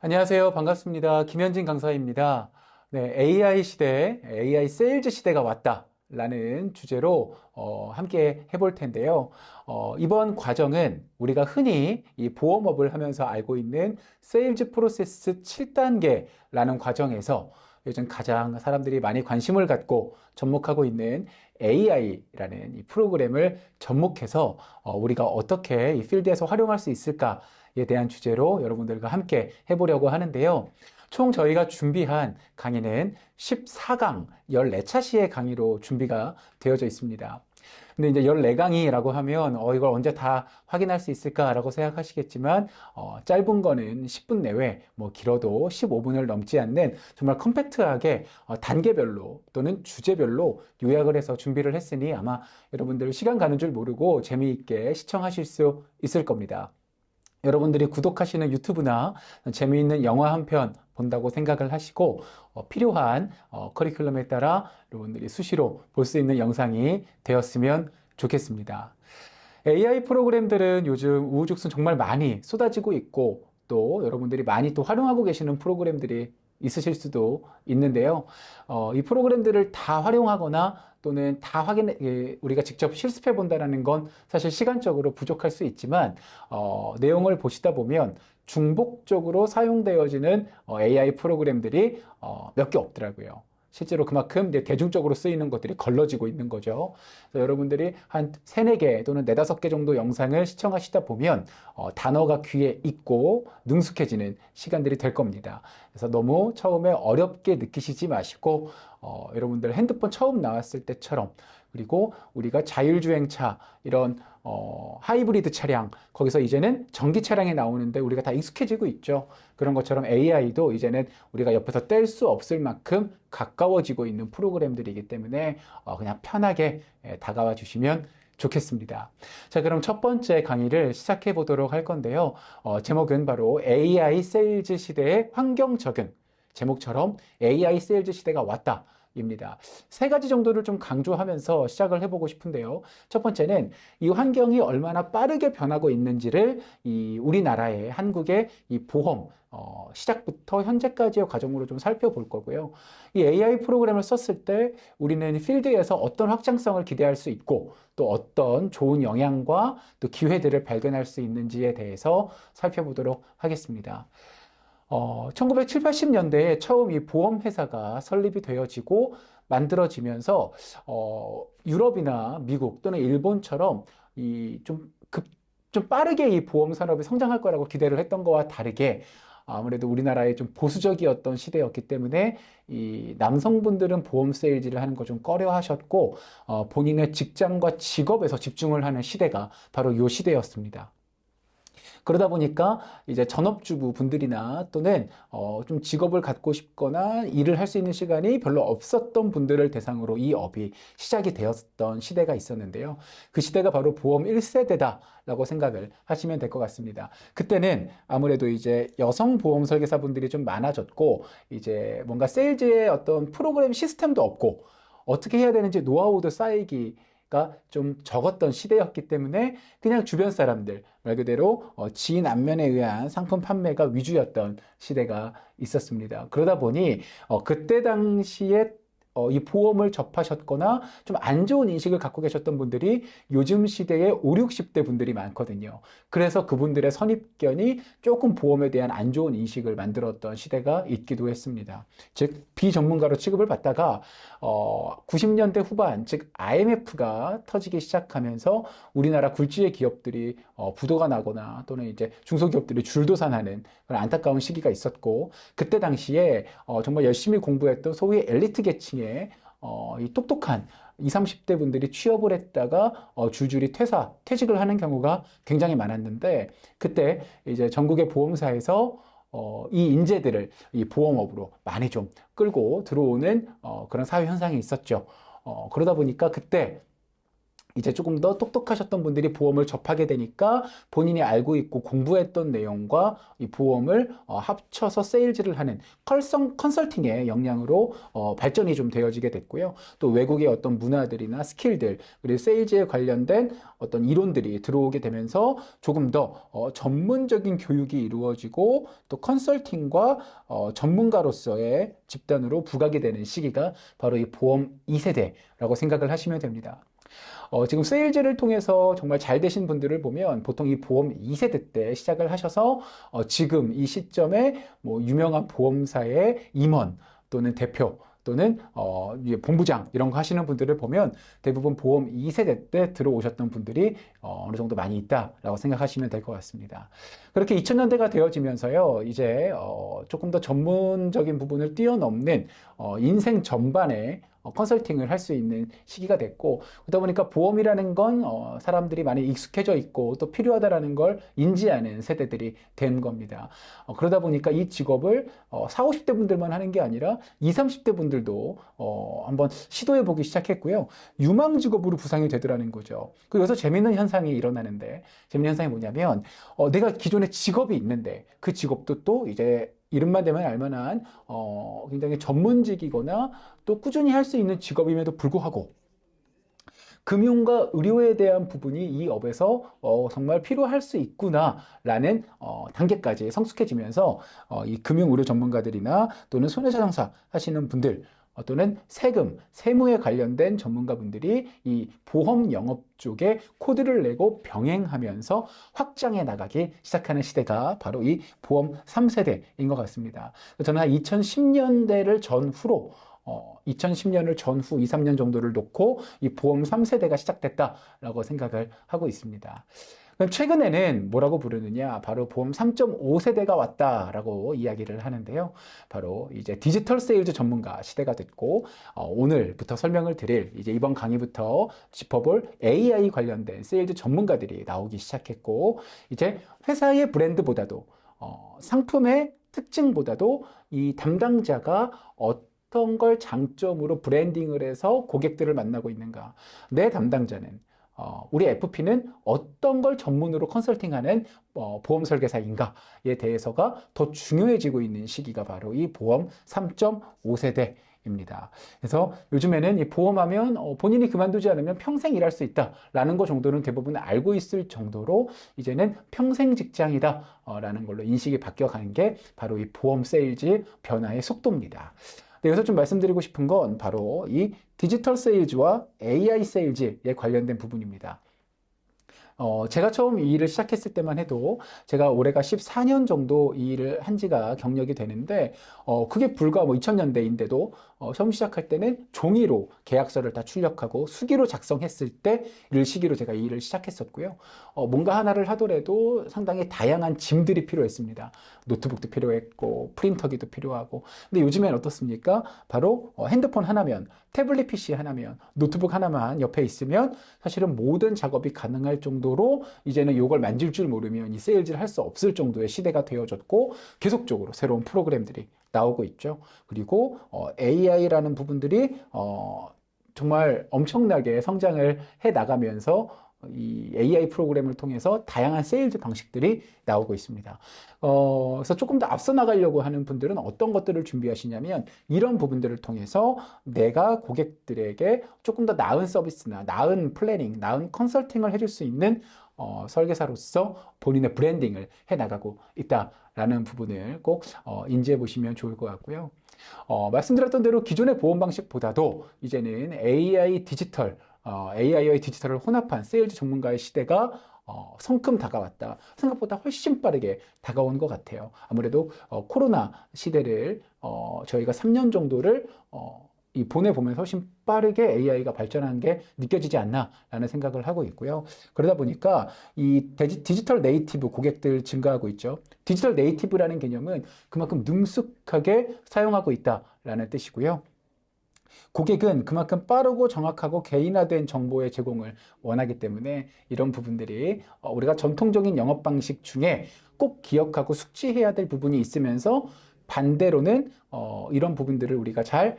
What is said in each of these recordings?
안녕하세요. 반갑습니다. 김현진 강사입니다. 네, AI 시대, AI 세일즈 시대가 왔다. 라는 주제로 함께 해볼 텐데요. 이번 과정은 우리가 흔히 이 보험업을 하면서 알고 있는 세일즈 프로세스 7단계라는 과정에서 요즘 가장 사람들이 많이 관심을 갖고 접목하고 있는 AI라는 이 프로그램을 접목해서 우리가 어떻게 이 필드에서 활용할 수 있을까에 대한 주제로 여러분들과 함께 해보려고 하는데요. 총 저희가 준비한 강의는 14강, 14차시의 강의로 준비가 되어져 있습니다. 근데 이제 14강이라고 하면, 이걸 언제 다 확인할 수 있을까라고 생각하시겠지만, 짧은 거는 10분 내외, 뭐 길어도 15분을 넘지 않는 정말 컴팩트하게 단계별로 또는 주제별로 요약을 해서 준비를 했으니 아마 여러분들 시간 가는 줄 모르고 재미있게 시청하실 수 있을 겁니다. 여러분들이 구독하시는 유튜브나 재미있는 영화 한 편 본다고 생각을 하시고 필요한 커리큘럼에 따라 여러분들이 수시로 볼 수 있는 영상이 되었으면 좋겠습니다. AI 프로그램들은 요즘 우후죽순 정말 많이 쏟아지고 있고 또 여러분들이 많이 또 활용하고 계시는 프로그램들이 있으실 수도 있는데요. 이 프로그램들을 다 활용하거나 또는 다 우리가 직접 실습해 본다는 건 사실 시간적으로 부족할 수 있지만, 내용을 보시다 보면 중복적으로 사용되어지는 AI 프로그램들이 몇 개 없더라고요. 실제로 그만큼 이제 대중적으로 쓰이는 것들이 걸러지고 있는 거죠. 그래서 여러분들이 한 세네 개 또는 네다섯 개 정도 영상을 시청하시다 보면 단어가 귀에 익고 능숙해지는 시간들이 될 겁니다. 그래서 너무 처음에 어렵게 느끼시지 마시고 여러분들 핸드폰 처음 나왔을 때처럼, 그리고 우리가 자율주행차 이런 하이브리드 차량, 거기서 이제는 전기 차량이 나오는데 우리가 다 익숙해지고 있죠. 그런 것처럼 AI도 이제는 우리가 옆에서 뗄 수 없을 만큼 가까워지고 있는 프로그램들이기 때문에 그냥 편하게 다가와 주시면 좋겠습니다. 자, 그럼 첫 번째 강의를 시작해 보도록 할 건데요. 제목은 바로 AI 세일즈 시대의 환경 적응. 제목처럼 AI 세일즈 시대가 왔다. 입니다. 세 가지 정도를 좀 강조하면서 시작을 해보고 싶은데요. 첫 번째는 이 환경이 얼마나 빠르게 변하고 있는지를 이 우리나라의 한국의 이 보험 시작부터 현재까지의 과정으로 좀 살펴볼 거고요. 이 AI 프로그램을 썼을 때 우리는 필드에서 어떤 확장성을 기대할 수 있고 또 어떤 좋은 영향과 또 기회들을 발견할 수 있는지에 대해서 살펴보도록 하겠습니다. 1970, 80년대에 처음 이 보험회사가 설립이 되어지고 만들어지면서, 유럽이나 미국 또는 일본처럼 좀 빠르게 이 보험 산업이 성장할 거라고 기대를 했던 거와 다르게 아무래도 우리나라의 좀 보수적이었던 시대였기 때문에 이 남성분들은 보험 세일즈를 하는 거 좀 꺼려 하셨고, 본인의 직장과 직업에서 집중을 하는 시대가 바로 이 시대였습니다. 그러다 보니까 이제 전업주부 분들이나 또는 좀 직업을 갖고 싶거나 일을 할 수 있는 시간이 별로 없었던 분들을 대상으로 이 업이 시작이 되었던 시대가 있었는데요. 그 시대가 바로 보험 1세대다라고 생각을 하시면 될 것 같습니다. 그때는 아무래도 이제 여성 보험 설계사분들이 좀 많아졌고, 이제 뭔가 세일즈의 어떤 프로그램 시스템도 없고, 어떻게 해야 되는지 노하우도 쌓이기가 좀 적었던 시대였기 때문에 그냥 주변 사람들, 말 그대로 지인 안면에 의한 상품 판매가 위주였던 시대가 있었습니다. 그러다 보니 그때 당시에 이 보험을 접하셨거나 좀 안 좋은 인식을 갖고 계셨던 분들이 요즘 시대에 5, 60대 분들이 많거든요. 그래서 그분들의 선입견이 조금 보험에 대한 안 좋은 인식을 만들었던 시대가 있기도 했습니다. 즉, 비전문가로 취급을 받다가 90년대 후반, 즉 IMF가 터지기 시작하면서 우리나라 굴지의 기업들이 부도가 나거나 또는 이제 중소기업들이 줄도산하는 그런 안타까운 시기가 있었고, 그때 당시에 정말 열심히 공부했던 소위 엘리트 계층의 이 똑똑한 20, 30대 분들이 취업을 했다가 줄줄이 퇴직을 하는 경우가 굉장히 많았는데, 그때 이제 전국의 보험사에서 이 인재들을 이 보험업으로 많이 좀 끌고 들어오는 그런 사회 현상이 있었죠. 그러다 보니까 그때 이제 조금 더 똑똑하셨던 분들이 보험을 접하게 되니까 본인이 알고 있고 공부했던 내용과 이 보험을 합쳐서 세일즈를 하는 컨설팅의 역량으로 발전이 좀 되어지게 됐고요. 또 외국의 어떤 문화들이나 스킬들, 그리고 세일즈에 관련된 어떤 이론들이 들어오게 되면서 조금 더 전문적인 교육이 이루어지고 또 컨설팅과 전문가로서의 집단으로 부각이 되는 시기가 바로 이 보험 2세대라고 생각을 하시면 됩니다. 지금 세일즈를 통해서 정말 잘 되신 분들을 보면 보통 이 보험 2세대 때 시작을 하셔서 지금 이 시점에 뭐 유명한 보험사의 임원 또는 대표 또는 본부장 이런 거 하시는 분들을 보면 대부분 보험 2세대 때 들어오셨던 분들이 어느 정도 많이 있다라고 생각하시면 될 것 같습니다. 그렇게 2000년대가 되어지면서요, 이제 조금 더 전문적인 부분을 뛰어넘는 인생 전반에 컨설팅을 할 수 있는 시기가 됐고, 그러다 보니까 보험이라는 건 사람들이 많이 익숙해져 있고 또 필요하다라는 걸 인지하는 세대들이 된 겁니다. 그러다 보니까 이 직업을 40, 50대 분들만 하는 게 아니라 20, 30대 분들도 한번 시도해 보기 시작했고요. 유망 직업으로 부상이 되더라는 거죠. 여기서 재밌는 현상이 일어나는데, 재밌는 현상이 뭐냐면 내가 기존에 직업이 있는데 그 직업도 또 이제 이름만 되면 알만한 굉장히 전문직이거나 또 꾸준히 할 수 있는 직업임에도 불구하고 금융과 의료에 대한 부분이 이 업에서 정말 필요할 수 있구나라는 단계까지 성숙해지면서 이 금융 의료 전문가들이나 또는 손해자동사 하시는 분들 또는 세금, 세무에 관련된 전문가분들이 이 보험 영업 쪽에 코드를 내고 병행하면서 확장해 나가기 시작하는 시대가 바로 이 보험 3세대인 것 같습니다. 저는 한 2010년대를 전후로 2010년을 전후 2, 3년 정도를 놓고 이 보험 3세대가 시작됐다라고 생각을 하고 있습니다. 그럼 최근에는 뭐라고 부르느냐? 바로 보험 3.5세대가 왔다라고 이야기를 하는데요. 바로 이제 디지털 세일즈 전문가 시대가 됐고, 오늘부터 설명을 드릴, 이제 이번 강의부터 짚어볼 AI 관련된 세일즈 전문가들이 나오기 시작했고, 이제 회사의 브랜드보다도, 상품의 특징보다도 이 담당자가 어떤 걸 장점으로 브랜딩을 해서 고객들을 만나고 있는가. 내 담당자는 우리 FP는 어떤 걸 전문으로 컨설팅하는 보험 설계사인가에 대해서가 더 중요해지고 있는 시기가 바로 이 보험 3.5세대입니다. 그래서 요즘에는 이 보험하면 본인이 그만두지 않으면 평생 일할 수 있다라는 거 정도는 대부분 알고 있을 정도로 이제는 평생 직장이다라는 걸로 인식이 바뀌어가는 게 바로 이 보험 세일즈 변화의 속도입니다. 여기서 좀 말씀드리고 싶은 건 바로 이 디지털 세일즈와 AI 세일즈에 관련된 부분입니다. 제가 처음 이 일을 시작했을 때만 해도 제가 올해가 14년 정도 이 일을 한 지가 경력이 되는데, 그게 불과 뭐 2000년대인데도 처음 시작할 때는 종이로 계약서를 다 출력하고 수기로 작성했을 때 일 시기로 제가 이 일을 시작했었고요. 뭔가 하나를 하더라도 상당히 다양한 짐들이 필요했습니다. 노트북도 필요했고, 프린터기도 필요하고. 근데 요즘엔 어떻습니까? 바로 핸드폰 하나면, 태블릿 PC 하나면, 노트북 하나만 옆에 있으면 사실은 모든 작업이 가능할 정도로 이제는 이걸 만질 줄 모르면 이 세일즈를 할 수 없을 정도의 시대가 되어졌고, 계속적으로 새로운 프로그램들이 나오고 있죠. 그리고 AI라는 부분들이 정말 엄청나게 성장을 해 나가면서 이 AI 프로그램을 통해서 다양한 세일즈 방식들이 나오고 있습니다. 그래서 조금 더 앞서 나가려고 하는 분들은 어떤 것들을 준비하시냐면 이런 부분들을 통해서 내가 고객들에게 조금 더 나은 서비스나 나은 플래닝, 나은 컨설팅을 해줄 수 있는 설계사로서 본인의 브랜딩을 해 나가고 있다라는 부분을 꼭 인지해 보시면 좋을 것 같고요. 말씀드렸던 대로 기존의 보험 방식보다도 이제는 AI와 디지털을 혼합한 세일즈 전문가의 시대가 성큼 다가왔다. 생각보다 훨씬 빠르게 다가온 것 같아요. 아무래도 코로나 시대를 저희가 3년 정도를 이 보내보면서 훨씬 빠르게 AI가 발전한 게 느껴지지 않나라는 생각을 하고 있고요. 그러다 보니까 이 디지털 네이티브 고객들 증가하고 있죠. 디지털 네이티브라는 개념은 그만큼 능숙하게 사용하고 있다라는 뜻이고요. 고객은 그만큼 빠르고 정확하고 개인화된 정보의 제공을 원하기 때문에 이런 부분들이 우리가 전통적인 영업 방식 중에 꼭 기억하고 숙지해야 될 부분이 있으면서 반대로는 이런 부분들을 우리가 잘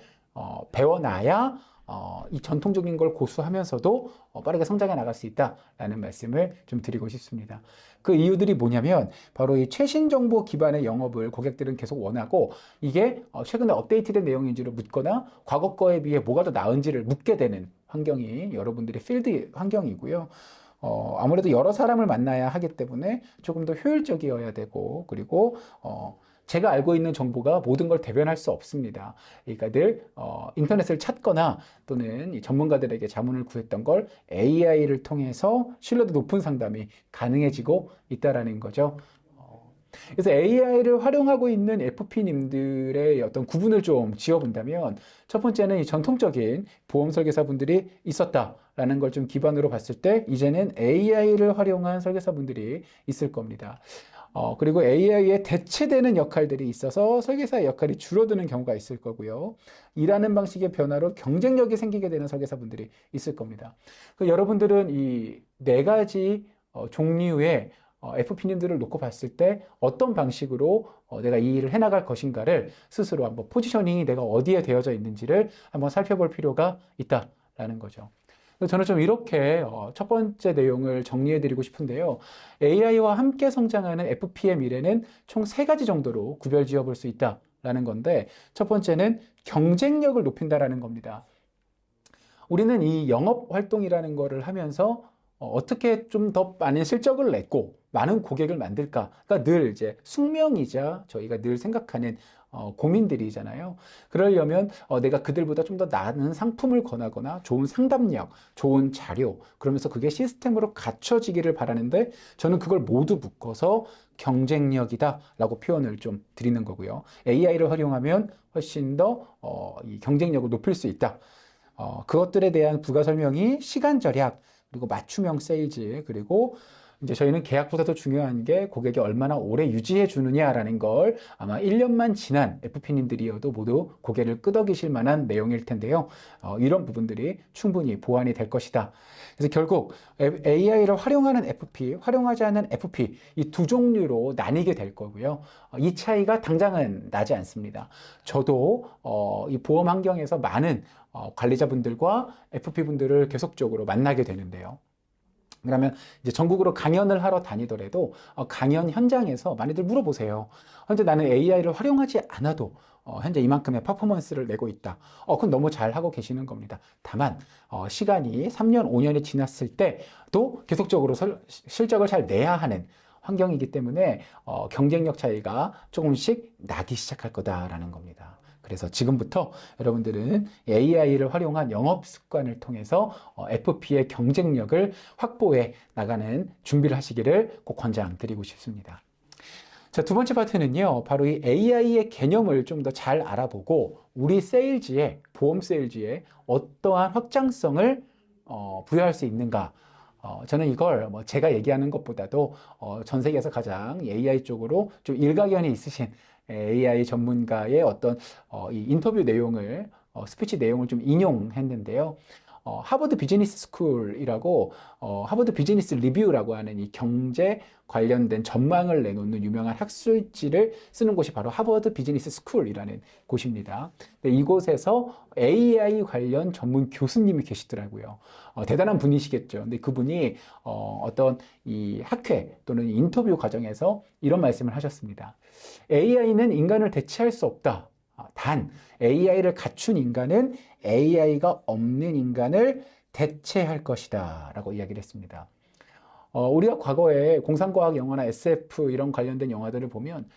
배워놔야 이 전통적인 걸 고수하면서도 빠르게 성장해 나갈 수 있다라는 말씀을 좀 드리고 싶습니다. 그 이유들이 뭐냐면 바로 이 최신 정보 기반의 영업을 고객들은 계속 원하고 이게 최근에 업데이트된 내용인지를 묻거나 과거 거에 비해 뭐가 더 나은지를 묻게 되는 환경이 여러분들의 필드 환경이고요. 아무래도 여러 사람을 만나야 하기 때문에 조금 더 효율적이어야 되고, 그리고, 제가 알고 있는 정보가 모든 걸 대변할 수 없습니다. 그러니까 늘, 인터넷을 찾거나 또는 이 전문가들에게 자문을 구했던 걸 AI를 통해서 신뢰도 높은 상담이 가능해지고 있다라는 거죠. 그래서 AI를 활용하고 있는 FP님들의 어떤 구분을 좀 지어본다면 첫 번째는 이 전통적인 보험 설계사분들이 있었다라는 걸 좀 기반으로 봤을 때 이제는 AI를 활용한 설계사분들이 있을 겁니다. 그리고 AI에 대체되는 역할들이 있어서 설계사의 역할이 줄어드는 경우가 있을 거고요. 일하는 방식의 변화로 경쟁력이 생기게 되는 설계사분들이 있을 겁니다. 여러분들은 이 네 가지 종류의 FP님들을 놓고 봤을 때 어떤 방식으로 내가 이 일을 해나갈 것인가를 스스로 한번 포지셔닝이 내가 어디에 되어져 있는지를 한번 살펴볼 필요가 있다라는 거죠. 저는 좀 이렇게 첫 번째 내용을 정리해 드리고 싶은데요. AI와 함께 성장하는 FP의 미래는 총 세 가지 정도로 구별 지어 볼 수 있다라는 건데 첫 번째는 경쟁력을 높인다라는 겁니다. 우리는 이 영업 활동이라는 거를 하면서 어떻게 좀 더 많은 실적을 냈고 많은 고객을 만들까가 늘 이제 숙명이자 저희가 늘 생각하는 고민들이잖아요. 그러려면 내가 그들보다 좀 더 나은 상품을 권하거나 좋은 상담력, 좋은 자료, 그러면서 그게 시스템으로 갖춰지기를 바라는데 저는 그걸 모두 묶어서 경쟁력이다라고 표현을 좀 드리는 거고요. AI를 활용하면 훨씬 더 이 경쟁력을 높일 수 있다. 그것들에 대한 부가 설명이 시간 절약, 그리고 맞춤형 세일즈, 그리고 이제 저희는 계약보다 더 중요한 게 고객이 얼마나 오래 유지해 주느냐라는 걸 아마 1년만 지난 FP님들이어도 모두 고개를 끄덕이실 만한 내용일 텐데요. 이런 부분들이 충분히 보완이 될 것이다. 그래서 결국 AI를 활용하는 FP, 활용하지 않는 FP 이 두 종류로 나뉘게 될 거고요. 이 차이가 당장은 나지 않습니다. 저도 이 보험 환경에서 많은 관리자분들과 FP분들을 계속적으로 만나게 되는데요. 그러면 이제 전국으로 강연을 하러 다니더라도 강연 현장에서 많이들 물어보세요. 현재 나는 AI를 활용하지 않아도 현재 이만큼의 퍼포먼스를 내고 있다. 그건 너무 잘 하고 계시는 겁니다. 다만 시간이 3년, 5년이 지났을 때도 계속적으로 실적을 잘 내야 하는 환경이기 때문에 경쟁력 차이가 조금씩 나기 시작할 거다라는 겁니다. 그래서 지금부터 여러분들은 AI를 활용한 영업 습관을 통해서 FP의 경쟁력을 확보해 나가는 준비를 하시기를 꼭 권장드리고 싶습니다. 자, 두 번째 파트는요, 바로 이 AI의 개념을 좀 더 잘 알아보고 우리 세일즈에, 보험 세일즈에 어떠한 확장성을 부여할 수 있는가. 저는 이걸 뭐 제가 얘기하는 것보다도 전 세계에서 가장 AI 쪽으로 좀 일가견이 있으신 AI 전문가의 어떤 이 인터뷰 내용을 스피치 내용을 좀 인용했는데요. 하버드 비즈니스 스쿨이라고 하버드 비즈니스 리뷰라고 하는 이 경제 관련된 전망을 내놓는 유명한 학술지를 쓰는 곳이 바로 하버드 비즈니스 스쿨이라는 곳입니다. 이곳에서 AI 관련 전문 교수님이 계시더라고요. 대단한 분이시겠죠. 근데 그분이 어떤 이 학회 또는 인터뷰 과정에서 이런 말씀을 하셨습니다. AI는 인간을 대체할 수 없다. 단 AI를 갖춘 인간은 AI가 없는 인간을 대체할 것이다 라고 이야기를 했습니다. 우리가 과거에 공상과학 영화나 SF 이런 관련된 영화들을 보면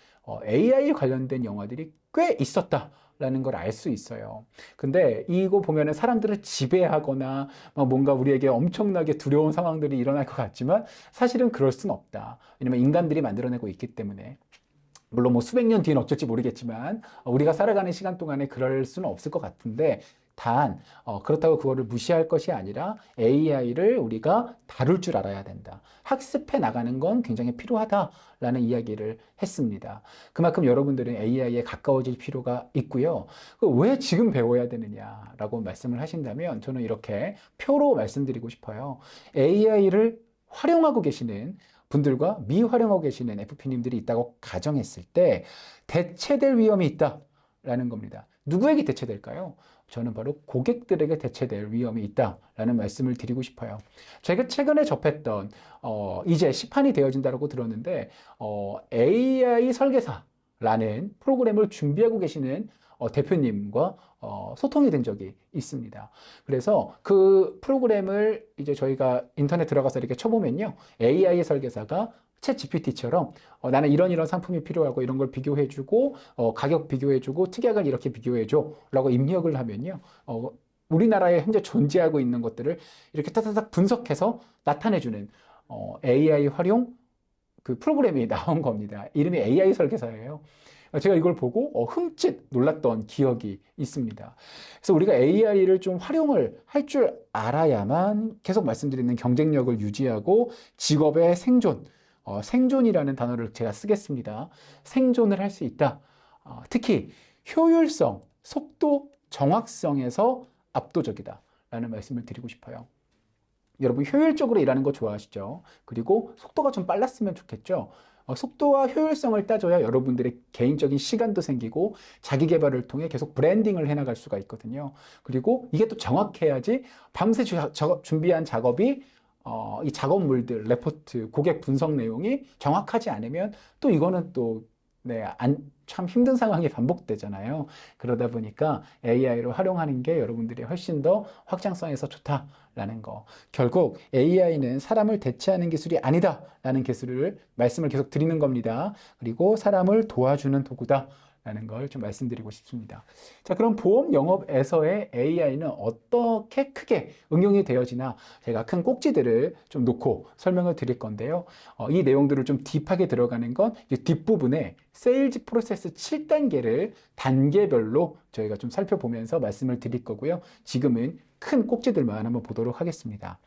AI 관련된 영화들이 꽤 있었다라는 걸 알 수 있어요. 근데 이거 보면은 사람들을 지배하거나 뭔가 우리에게 엄청나게 두려운 상황들이 일어날 것 같지만 사실은 그럴 순 없다. 왜냐면 인간들이 만들어내고 있기 때문에. 물론 뭐 수백 년 뒤는 어쩔지 모르겠지만 우리가 살아가는 시간 동안에 그럴 수는 없을 것 같은데 단 그렇다고 그거를 무시할 것이 아니라 AI를 우리가 다룰 줄 알아야 된다. 학습해 나가는 건 굉장히 필요하다라는 이야기를 했습니다. 그만큼 여러분들은 AI에 가까워질 필요가 있고요. 왜 지금 배워야 되느냐라고 말씀을 하신다면 저는 이렇게 표로 말씀드리고 싶어요. AI를 활용하고 계시는 분들과 미활용하고 계시는 FP님들이 있다고 가정했을 때 대체될 위험이 있다라는 겁니다. 누구에게 대체될까요? 저는 바로 고객들에게 대체될 위험이 있다라는 말씀을 드리고 싶어요. 제가 최근에 접했던 이제 시판이 되어진다고 들었는데 AI 설계사라는 프로그램을 준비하고 계시는 대표님과 소통이 된 적이 있습니다. 그래서 그 프로그램을 이제 저희가 인터넷 들어가서 이렇게 쳐보면요. AI 설계사가 챗 GPT처럼 나는 이런 상품이 필요하고 이런 걸 비교해주고 가격 비교해주고 특약을 이렇게 비교해줘 라고 입력을 하면요. 우리나라에 현재 존재하고 있는 것들을 이렇게 따다닥 분석해서 나타내주는 AI 활용 그 프로그램이 나온 겁니다. 이름이 AI 설계사예요. 제가 이걸 보고 흠칫 놀랐던 기억이 있습니다. 그래서 우리가 AI를 좀 활용을 할 줄 알아야만 계속 말씀드리는 경쟁력을 유지하고 직업의 생존, 생존이라는 단어를 제가 쓰겠습니다. 생존을 할 수 있다. 특히 효율성, 속도, 정확성에서 압도적이다. 라는 말씀을 드리고 싶어요. 여러분 효율적으로 일하는 거 좋아하시죠? 그리고 속도가 좀 빨랐으면 좋겠죠? 속도와 효율성을 따져야 여러분들의 개인적인 시간도 생기고 자기 개발을 통해 계속 브랜딩을 해나갈 수가 있거든요. 그리고 이게 또 정확해야지 밤새 준비한 작업이 이 작업물들, 레포트, 고객 분석 내용이 정확하지 않으면 또 이거는 또 네, 참 힘든 상황이 반복되잖아요. 그러다 보니까 AI를 활용하는 게 여러분들이 훨씬 더 확장성에서 좋다라는 거. 결국 AI는 사람을 대체하는 기술이 아니다라는 기술을 말씀을 계속 드리는 겁니다. 그리고 사람을 도와주는 도구다. 라는 걸 좀 말씀드리고 싶습니다. 자, 그럼 보험 영업에서의 AI는 어떻게 크게 응용이 되어지나 제가 큰 꼭지들을 좀 놓고 설명을 드릴 건데요. 이 내용들을 좀 딥하게 들어가는 건 뒷부분에 세일즈 프로세스 7단계를 단계별로 저희가 좀 살펴보면서 말씀을 드릴 거고요. 지금은 큰 꼭지들만 한번 보도록 하겠습니다.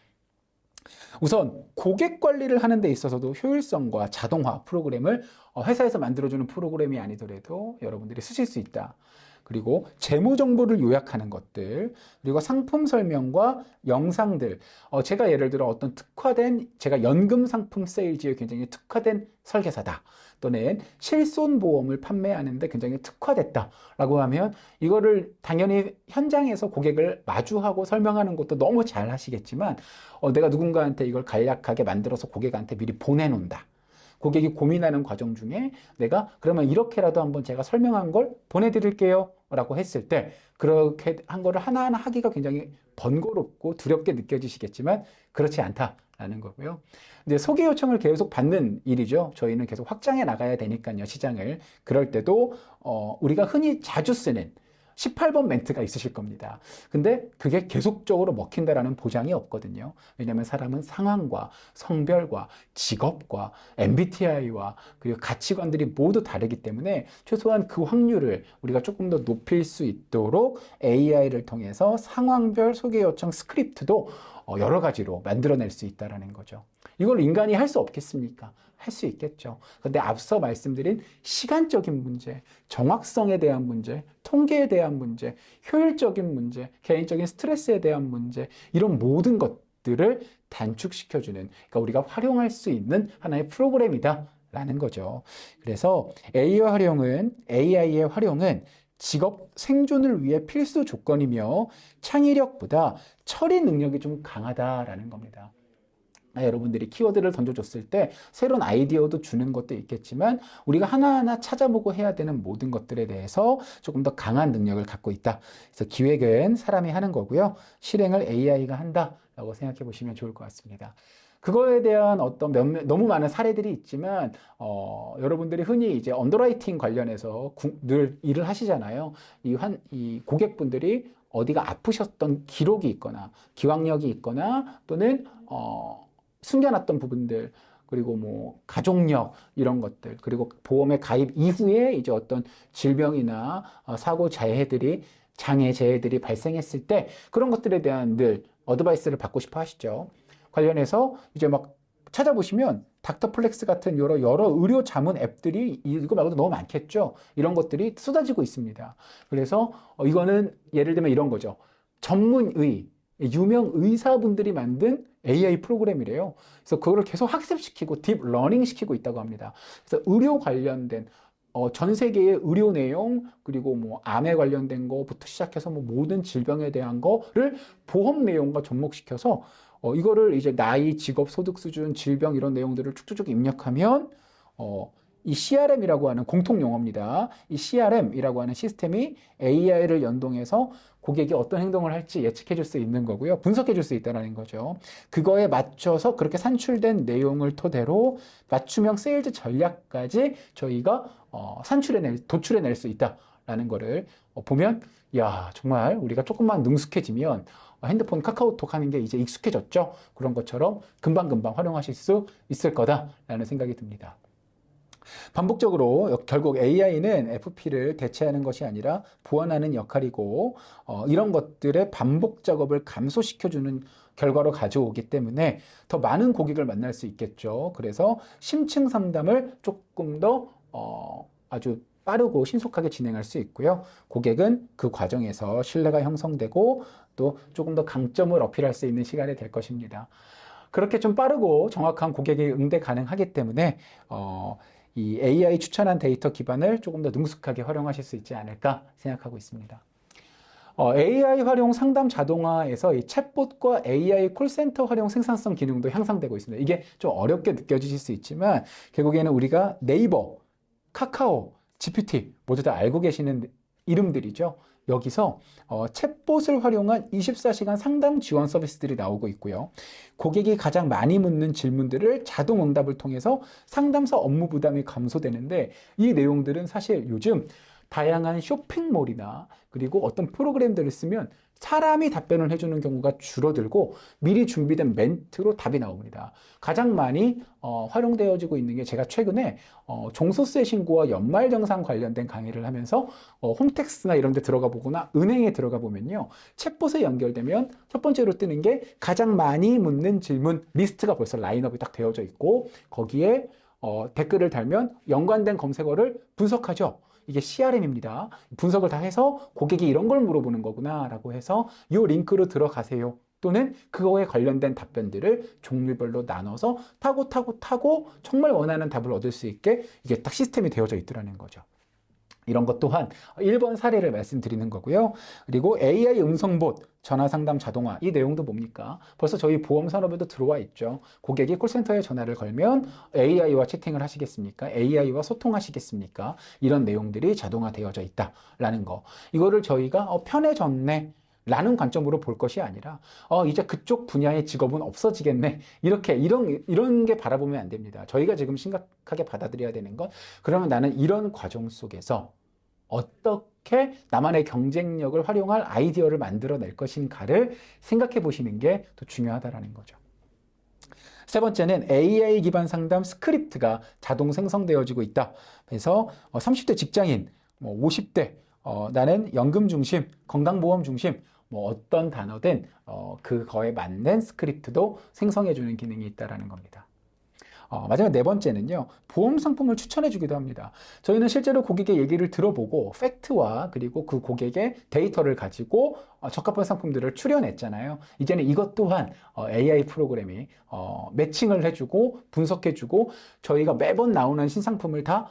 우선 고객 관리를 하는 데 있어서도 효율성과 자동화 프로그램을 회사에서 만들어주는 프로그램이 아니더라도 여러분들이 쓰실 수 있다. 그리고 재무 정보를 요약하는 것들, 그리고 상품 설명과 영상들. 제가 예를 들어 어떤 제가 연금 상품 세일즈에 굉장히 특화된 설계사다. 또는 실손보험을 판매하는데 굉장히 특화됐다라고 하면 이거를 당연히 현장에서 고객을 마주하고 설명하는 것도 너무 잘 하시겠지만 내가 누군가한테 이걸 간략하게 만들어서 고객한테 미리 보내놓는다. 고객이 고민하는 과정 중에 내가 그러면 이렇게라도 한번 제가 설명한 걸 보내드릴게요 라고 했을 때 그렇게 한 거를 하나하나 하기가 굉장히 번거롭고 두렵게 느껴지시겠지만 그렇지 않다라는 거고요. 이제 소개 요청을 계속 받는 일이죠. 저희는 계속 확장해 나가야 되니까요, 시장을. 그럴 때도 우리가 흔히 자주 쓰는 18번 멘트가 있으실 겁니다. 근데 그게 계속적으로 먹힌다라는 보장이 없거든요. 왜냐하면 사람은 상황과 성별과 직업과 MBTI와 그리고 가치관들이 모두 다르기 때문에 최소한 그 확률을 우리가 조금 더 높일 수 있도록 AI를 통해서 상황별 소개 요청 스크립트도 여러 가지로 만들어낼 수 있다는 거죠. 이걸 인간이 할 수 없겠습니까? 할 수 있겠죠. 근데 앞서 말씀드린 시간적인 문제, 정확성에 대한 문제, 통계에 대한 문제, 효율적인 문제, 개인적인 스트레스에 대한 문제, 이런 모든 것들을 단축시켜주는, 그러니까 우리가 활용할 수 있는 하나의 프로그램이다. 라는 거죠. 그래서 AI의 활용은 직업 생존을 위해 필수 조건이며 창의력보다 처리 능력이 좀 강하다라는 겁니다. 여러분들이 키워드를 던져줬을 때 새로운 아이디어도 주는 것도 있겠지만 우리가 하나하나 찾아보고 해야 되는 모든 것들에 대해서 조금 더 강한 능력을 갖고 있다. 그래서 기획은 사람이 하는 거고요. 실행을 AI가 한다라고 생각해 보시면 좋을 것 같습니다. 그거에 대한 어떤 너무 많은 사례들이 있지만 여러분들이 흔히 이제 언더라이팅 관련해서 늘 일을 하시잖아요. 이 고객분들이 어디가 아프셨던 기록이 있거나 기왕력이 있거나 또는 숨겨놨던 부분들, 그리고 뭐 가족력 이런 것들, 그리고 보험의 가입 이후에 이제 어떤 질병이나 사고 재해들이 발생했을 때 그런 것들에 대한 늘 어드바이스를 받고 싶어 하시죠. 관련해서 이제 막 찾아보시면 닥터플렉스 같은 여러 의료 자문 앱들이 이거 말고도 너무 많겠죠. 이런 것들이 쏟아지고 있습니다. 그래서 이거는 예를 들면 이런 거죠. 전문의, 유명 의사분들이 만든 AI 프로그램이래요. 그래서 그거를 계속 학습시키고 딥러닝 시키고 있다고 합니다. 그래서 의료 관련된 전 세계의 의료 내용, 그리고 뭐 암에 관련된 거부터 시작해서 뭐 모든 질병에 대한 거를 보험 내용과 접목시켜서 이거를 이제 나이, 직업, 소득 수준, 질병 이런 내용들을 쭉쭉쭉 입력하면 이 CRM이라고 하는 공통 용어입니다. 이 CRM이라고 하는 시스템이 AI를 연동해서 고객이 어떤 행동을 할지 예측해 줄 수 있는 거고요. 분석해 줄 수 있다는 거죠. 그거에 맞춰서 그렇게 산출된 내용을 토대로 맞춤형 세일즈 전략까지 저희가 도출해낼 수 있다라는 거를 보면, 야, 정말 우리가 조금만 능숙해지면 핸드폰 카카오톡 하는 게 이제 익숙해졌죠. 그런 것처럼 금방금방 활용하실 수 있을 거다라는 생각이 듭니다. 반복적으로 결국 AI는 FP를 대체하는 것이 아니라 보완하는 역할이고 이런 것들의 반복 작업을 감소시켜주는 결과로 가져오기 때문에 더 많은 고객을 만날 수 있겠죠. 그래서 심층 상담을 조금 더 아주 빠르고 신속하게 진행할 수 있고요. 고객은 그 과정에서 신뢰가 형성되고 또 조금 더 강점을 어필할 수 있는 시간이 될 것입니다. 그렇게 좀 빠르고 정확한 고객의 응대 가능하기 때문에 이 AI 추천한 데이터 기반을 조금 더 능숙하게 활용하실 수 있지 않을까 생각하고 있습니다. AI 활용 상담 자동화에서 이 챗봇과 AI 콜센터 활용 생산성 기능도 향상되고 있습니다. 이게 좀 어렵게 느껴지실 수 있지만 결국에는 우리가 네이버, 카카오, GPT 모두 다 알고 계시는 이름들이죠. 여기서 챗봇을 활용한 24시간 상담 지원 서비스들이 나오고 있고요. 고객이 가장 많이 묻는 질문들을 자동 응답을 통해서 상담사 업무 부담이 감소되는데 이 내용들은 사실 요즘 다양한 쇼핑몰이나 그리고 어떤 프로그램들을 쓰면 사람이 답변을 해주는 경우가 줄어들고 미리 준비된 멘트로 답이 나옵니다. 가장 많이 활용되어지고 있는 게 제가 최근에 종소세 신고와 연말정산 관련된 강의를 하면서 홈택스나 이런 데 들어가 보거나 은행에 들어가 보면요. 챗봇에 연결되면 첫 번째로 뜨는 게 가장 많이 묻는 질문 리스트가 벌써 라인업이 딱 되어져 있고 거기에 댓글을 달면 연관된 검색어를 분석하죠. 이게 CRM입니다. 분석을 다 해서 고객이 이런 걸 물어보는 거구나 라고 해서 이 링크로 들어가세요. 또는 그거에 관련된 답변들을 종류별로 나눠서 타고 정말 원하는 답을 얻을 수 있게 이게 딱 시스템이 되어져 있더라는 거죠. 이런 것 또한 1번 사례를 말씀드리는 거고요. 그리고 AI 음성봇, 전화상담 자동화, 이 내용도 뭡니까? 벌써 저희 보험 산업에도 들어와 있죠. 고객이 콜센터에 전화를 걸면 AI와 채팅을 하시겠습니까? AI와 소통하시겠습니까? 이런 내용들이 자동화되어져 있다라는 거. 이거를 저희가 편해졌네 라는 관점으로 볼 것이 아니라 이제 그쪽 분야의 직업은 없어지겠네 이런 게 바라보면 안 됩니다. 저희가 지금 심각하게 받아들여야 되는 건 그러면 나는 이런 과정 속에서 어떻게 나만의 경쟁력을 활용할 아이디어를 만들어낼 것인가를 생각해 보시는 게 더 중요하다라는 거죠. 세 번째는 AI 기반 상담 스크립트가 자동 생성되어지고 있다. 그래서 30대 직장인, 50대 나는 연금 중심, 건강보험 중심, 어떤 단어든 그거에 맞는 스크립트도 생성해주는 기능이 있다는 겁니다. 마지막 네 번째는요, 보험 상품을 추천해주기도 합니다. 저희는 실제로 고객의 얘기를 들어보고 팩트와 그리고 그 고객의 데이터를 가지고 적합한 상품들을 추려냈잖아요. 이제는 이것 또한 AI 프로그램이 매칭을 해주고 분석해주고 저희가 매번 나오는 신상품을 다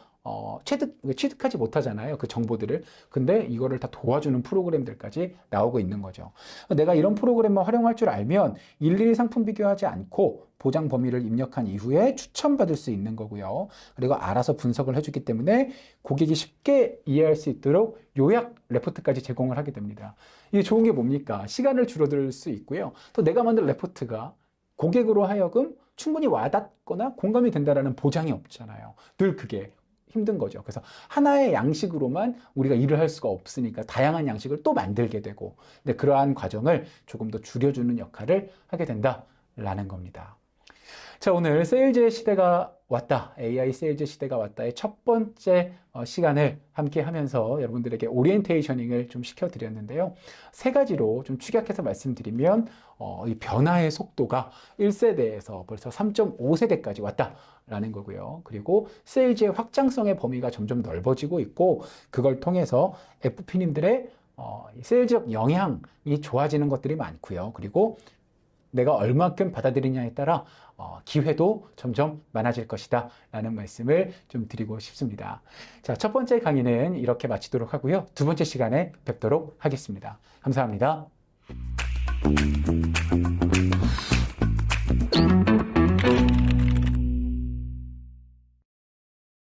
취득하지 못하잖아요. 그 정보들을. 근데 이거를 다 도와주는 프로그램들까지 나오고 있는 거죠. 내가 이런 프로그램만 활용할 줄 알면 일일이 상품 비교하지 않고 보장 범위를 입력한 이후에 추천받을 수 있는 거고요. 그리고 알아서 분석을 해주기 때문에 고객이 쉽게 이해할 수 있도록 요약 레포트까지 제공을 하게 됩니다. 이게 좋은 게 뭡니까? 시간을 줄어들 수 있고요. 또 내가 만든 레포트가 고객으로 하여금 충분히 와닿거나 공감이 된다는 보장이 없잖아요. 늘 그게 힘든 거죠. 그래서 하나의 양식으로만 우리가 일을 할 수가 없으니까 다양한 양식을 또 만들게 되고, 근데 그러한 과정을 조금 더 줄여주는 역할을 하게 된다라는 겁니다. 자, 오늘 세일즈의 시대가 왔다. AI 세일즈 시대가 왔다의 첫 번째 시간을 함께 하면서 여러분들에게 오리엔테이셔닝을 좀 시켜드렸는데요. 세 가지로 좀 축약해서 말씀드리면 이 변화의 속도가 1세대에서 벌써 3.5세대까지 왔다라는 거고요. 그리고 세일즈의 확장성의 범위가 점점 넓어지고 있고 그걸 통해서 FP님들의 세일즈적 영향이 좋아지는 것들이 많고요. 그리고 내가 얼마큼 받아들이냐에 따라 기회도 점점 많아질 것이다 라는 말씀을 좀 드리고 싶습니다. 자, 첫 번째 강의는 이렇게 마치도록 하고요. 두 번째 시간에 뵙도록 하겠습니다. 감사합니다.